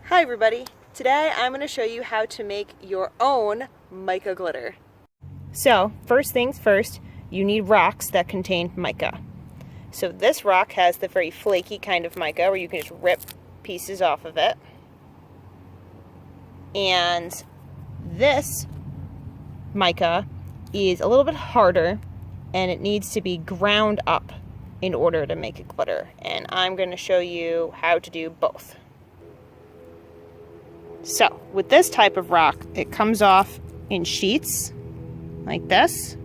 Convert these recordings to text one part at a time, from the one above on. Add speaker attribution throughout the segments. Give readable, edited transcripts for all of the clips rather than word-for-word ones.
Speaker 1: Hi everybody! Today I'm going to show you how to make your own mica glitter. So first things first, you need rocks that contain mica. So this rock has the very flaky kind of mica where you can just rip pieces off of it. And this mica is a little bit harder and it needs to be ground up in order to make a glitter. And I'm going to show you how to do both. So, with this type of rock, it comes off in sheets, like this.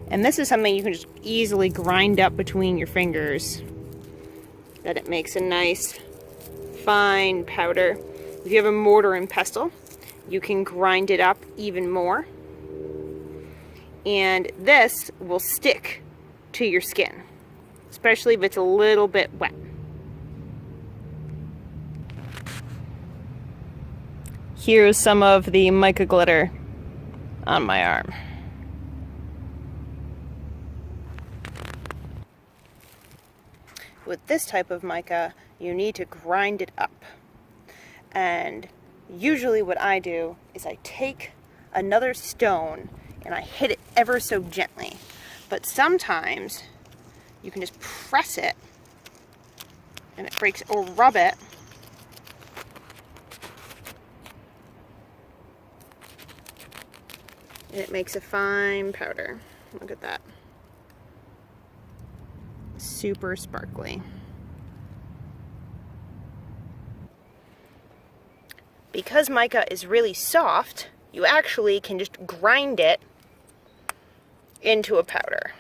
Speaker 1: And this is something you can just easily grind up between your fingers, that it makes a nice, fine powder. If you have a mortar and pestle, you can grind it up even more. And this will stick to your skin, especially if it's a little bit wet. Here's some of the mica glitter on my arm. With this type of mica, you need to grind it up. And usually what I do is I take another stone and I hit it ever so gently. But sometimes you can just press it and it breaks, or rub it. And it makes a fine powder. Look at that. Super sparkly. Because mica is really soft, you actually can just grind it into a powder.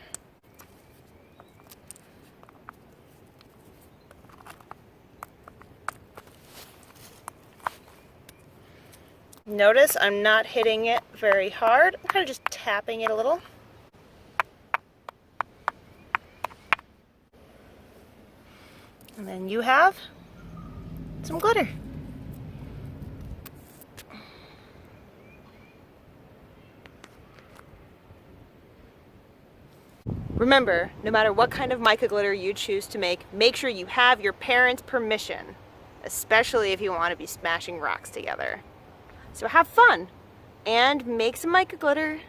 Speaker 1: Notice I'm not hitting it very hard. I'm kind of just tapping it a little. And then you have some glitter. Remember, no matter what kind of mica glitter you choose to make sure you have your parents' permission, especially if you want to be smashing rocks together. So have fun and make some mica glitter.